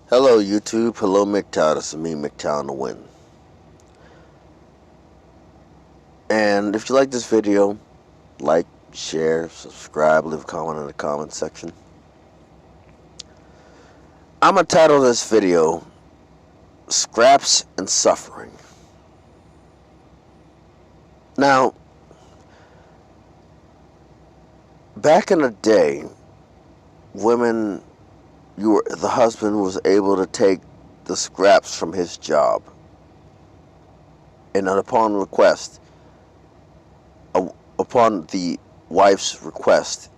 Hello YouTube, hello MGTOW, this is me, MGTOW on the win. And if you like this video, like, share, subscribe, leave a comment in the comment section. I'm going to title this video, Scraps and Suffering. Now, back in the day, the husband was able to take the scraps from his job, and upon the wife's request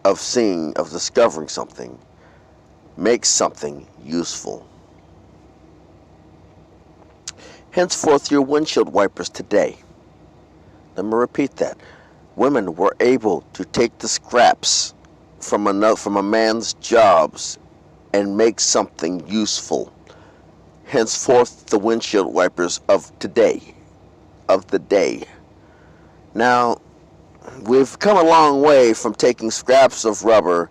of discovering something, make something useful. Henceforth, your windshield wipers today. Let me repeat that. Women were able to take the scraps from a man's jobs and make something useful. Henceforth, the windshield wipers of today, of the day. Now, we've come a long way from taking scraps of rubber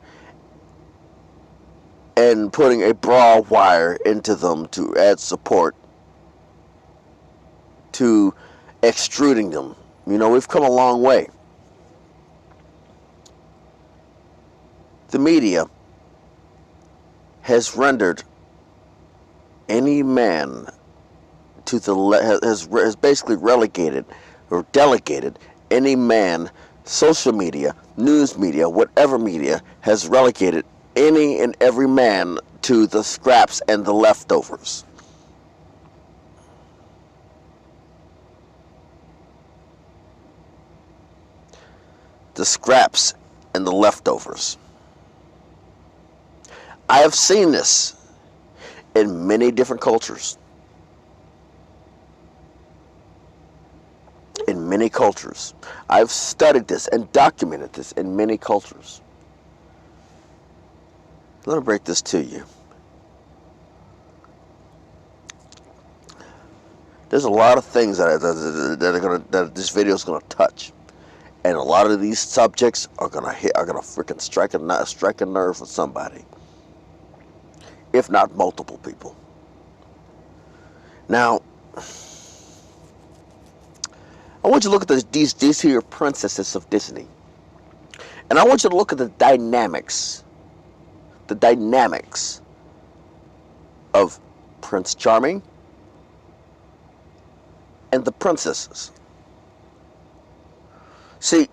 and putting a bra wire into them to add support, to extruding them. We've come a long way. The media has rendered any man has basically relegated or delegated any man. Social media, news media, whatever media has relegated any and every man to the scraps and the leftovers. The scraps and the leftovers. I have seen this in many different cultures. In many cultures. I've studied this and documented this in many cultures. Let me break this to you. There's a lot of things that this video is gonna touch, and a lot of these subjects are gonna freaking strike a nerve with somebody, if not multiple people. Now, I want you to look at these here princesses of Disney, and I want you to look at the dynamics of Prince Charming and the princesses. See,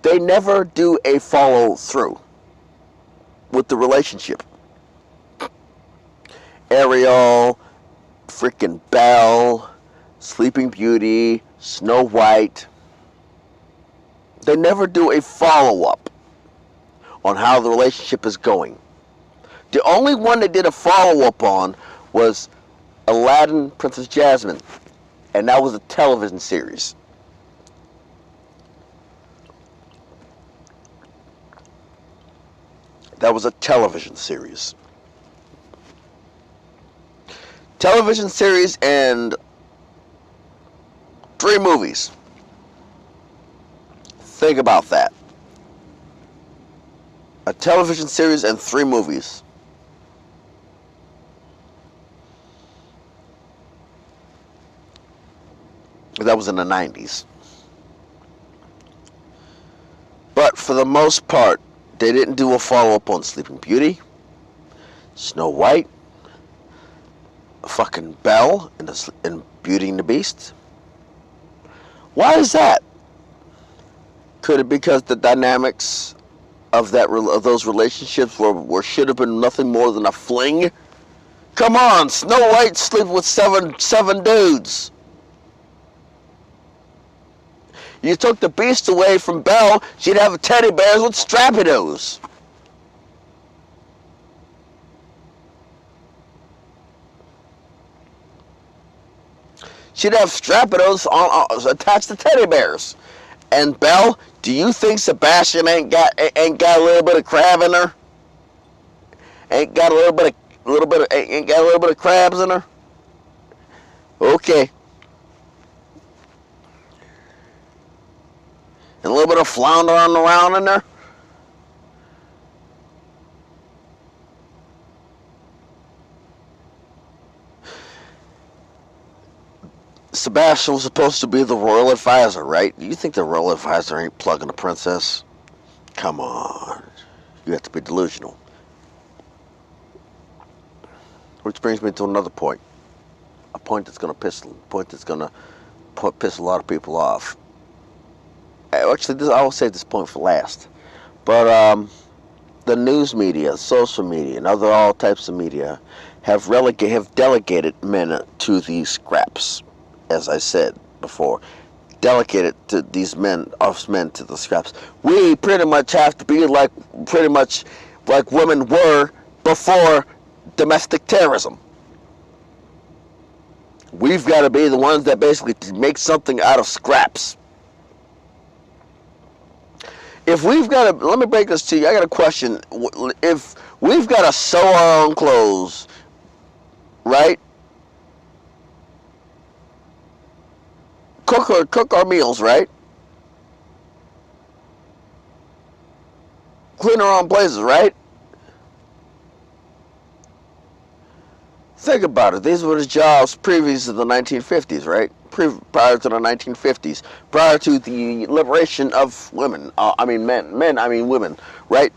they never do a follow through with the relationship. Ariel, freaking Belle, Sleeping Beauty, Snow White. They never do a follow-up on how the relationship is going. The only one they did a follow-up on was Aladdin, Princess Jasmine, and that was a television series. That was a television series. Television series and 3 movies. Think about that. A television series and 3 movies. That was in the 90s. But for the most part, they didn't do a follow-up on Sleeping Beauty, Snow White, fucking Belle, and Beauty and the Beast. Why is that? Could it be because the dynamics of those relationships should have been nothing more than a fling? Come on, Snow White sleeping with seven dudes. You took the Beast away from Belle, she'd have teddy bears with strappidos. She'd have strappidos attached to teddy bears. And Belle, do you think Sebastian ain't got a little bit of crab in her? Ain't got a little bit of crabs in her? Okay. And a little bit of floundering around in there? Sebastian was supposed to be the royal advisor, right? You think the royal advisor ain't plugging a princess? Come on. You have to be delusional. Which brings me to another point. A point that's going to piss a lot of people off. Actually, I will save this point for last. But the news media, social media, and other all types of media have delegated men to these scraps, as I said before. Delegated to these men, us men, to the scraps. We pretty much have to be pretty much like women were before domestic terrorism. We've got to be the ones that basically make something out of scraps. If we've got to, let me break this to you. I got a question. If we've got to sew our own clothes, right? Cook our meals, right? Clean our own places, right? Think about it. These were the jobs previous to the 1950s, right? Prior to the 1950s, prior to the liberation of women. Men. I mean women, right?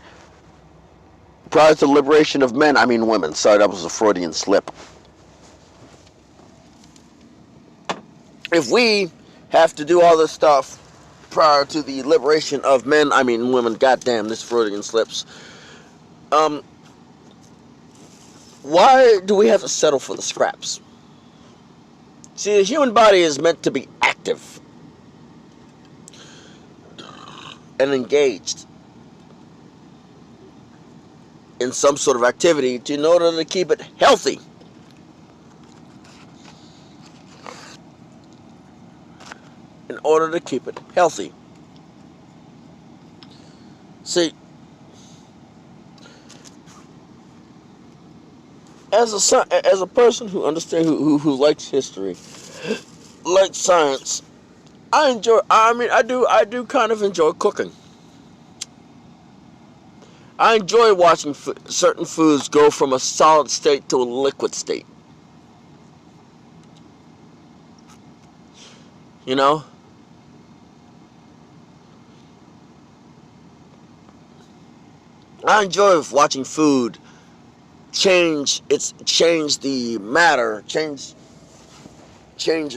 Prior to the liberation of men, I mean women. Sorry, that was a Freudian slip. If we have to do all this stuff prior to the liberation of men, I mean women. Goddamn, this Freudian slips. Why do we have to settle for the scraps? See, the human body is meant to be active and engaged in some sort of activity in order to keep it healthy. In order to keep it healthy. See, as a person who understands, who likes history, likes science, I do kind of enjoy cooking. I enjoy watching certain foods go from a solid state to a liquid state. You know? I enjoy watching food change the matter, change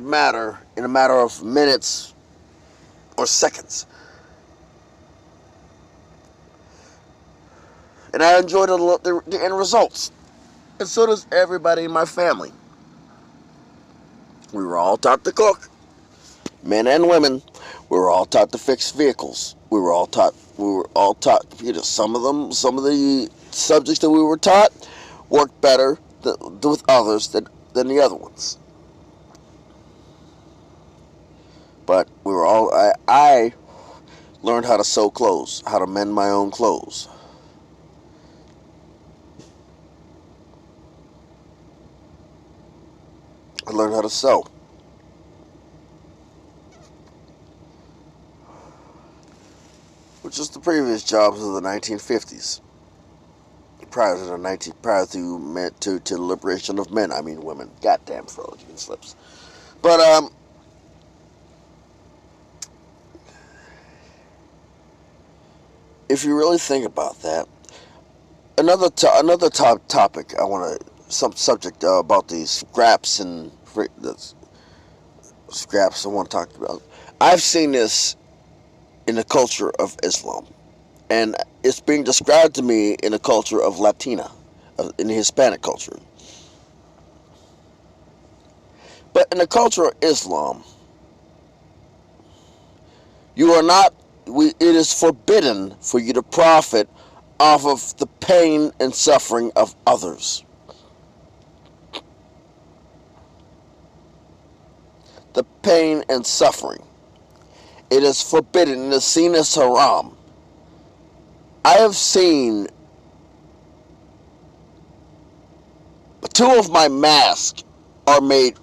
matter in a matter of minutes or seconds. And I enjoy the end results. And so does everybody in my family. We were all taught to cook. Men and women. We were all taught to fix vehicles. We were all taught computers. Some of the subjects that we were taught worked better with others than the other ones. But we were all. I learned how to sew clothes, how to mend my own clothes. I learned how to sew. Which is the previous jobs of the 1950s. Prior to the liberation of men, I mean women. Goddamn Freudian slips. But if you really think about that, another top topic I want to subject about these scraps and the scraps I want to talk about. I've seen this in the culture of Islam, and it's being described to me in the culture of Latina, in the Hispanic culture. But in the culture of Islam, it is forbidden for you to profit off of the pain and suffering of others. The pain and suffering. It is forbidden. It is seen as haram. I have seen 2 of my masks are made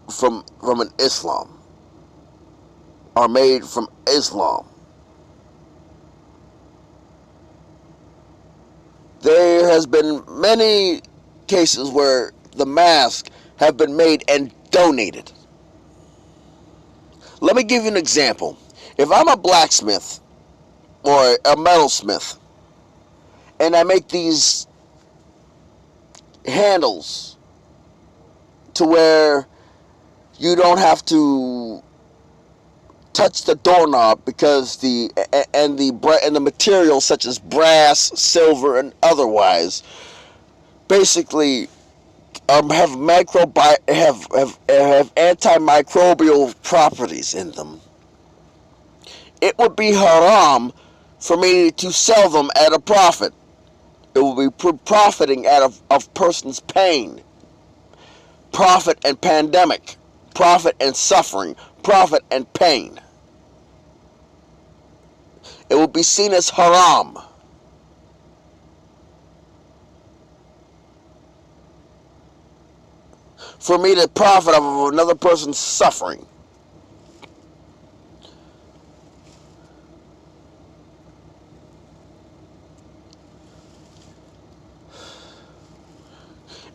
from an Islam. Are made from Islam. There has been many cases where the masks have been made and donated. Let me give you an example. If I'm a blacksmith or a metalsmith and I make these handles to where you don't have to touch the doorknob because the materials such as brass, silver, and otherwise basically have antimicrobial properties in them. It would be haram for me to sell them at a profit. It will be profiting out of a person's pain, profit and pandemic, profit and suffering, profit and pain. It will be seen as haram. For me to profit off of another person's suffering.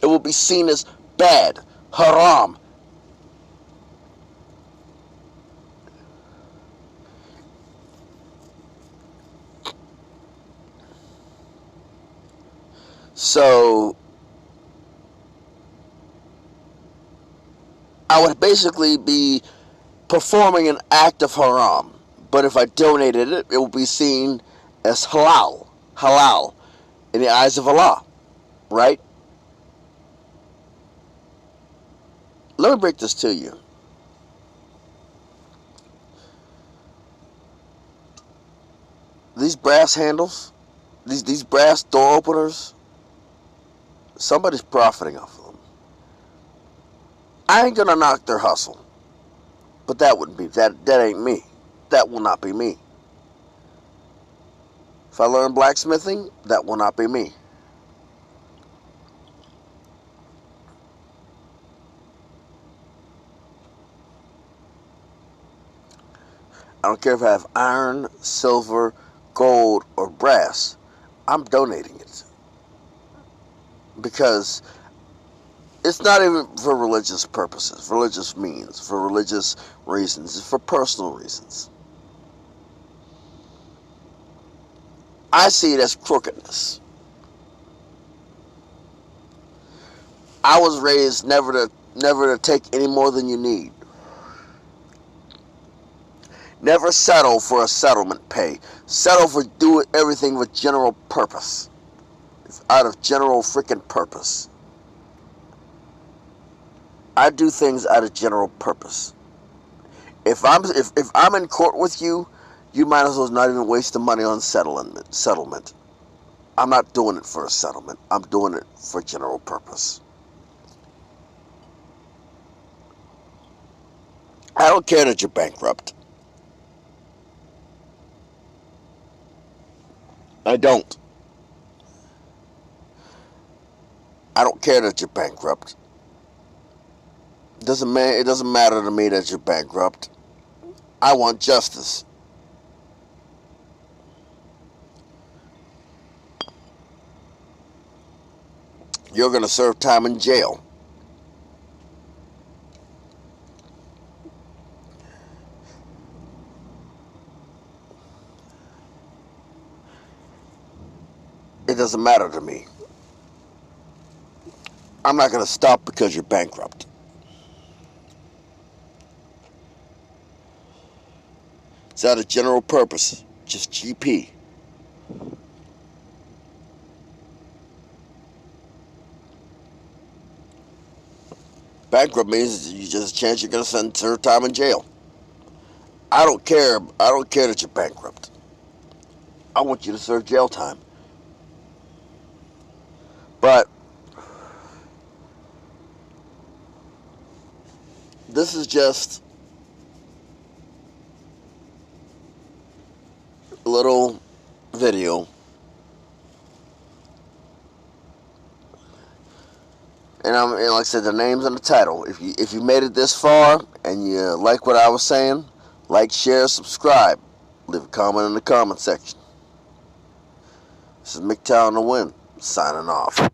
It will be seen as bad, haram. So I would basically be performing an act of haram. But if I donated it, it will be seen as halal. Halal in the eyes of Allah. Right? Let me break this to you. These brass handles, these brass door openers, somebody's profiting off of them. I ain't gonna knock their hustle, but that wouldn't be that ain't me. That will not be me. If I learn blacksmithing, that will not be me. I don't care if I have iron, silver, gold, or brass. I'm donating it. Because it's not even for religious purposes, religious means, for religious reasons. It's for personal reasons. I see it as crookedness. I was raised never to take any more than you need. Never settle for a settlement pay. Settle for do everything with general purpose. Out of general freaking purpose. I do things out of general purpose. If I'm in court with you, you might as well not even waste the money on settlement. I'm not doing it for a settlement. I'm doing it for general purpose. I don't care that you're bankrupt. I don't. I don't care that you're bankrupt. It doesn't matter to me that you're bankrupt. I want justice. You're going to serve time in jail. It doesn't matter to me. I'm not going to stop because you're bankrupt. It's out of general purpose. Just GP. Bankrupt means you just a chance you're going to serve time in jail. I don't care. I don't care that you're bankrupt. I want you to serve jail time. But this is just a little video. And like I said, the name's in the title. If you made it this far and you like what I was saying, like, share, subscribe. Leave a comment in the comment section. This is MGTOW on the Win, signing off.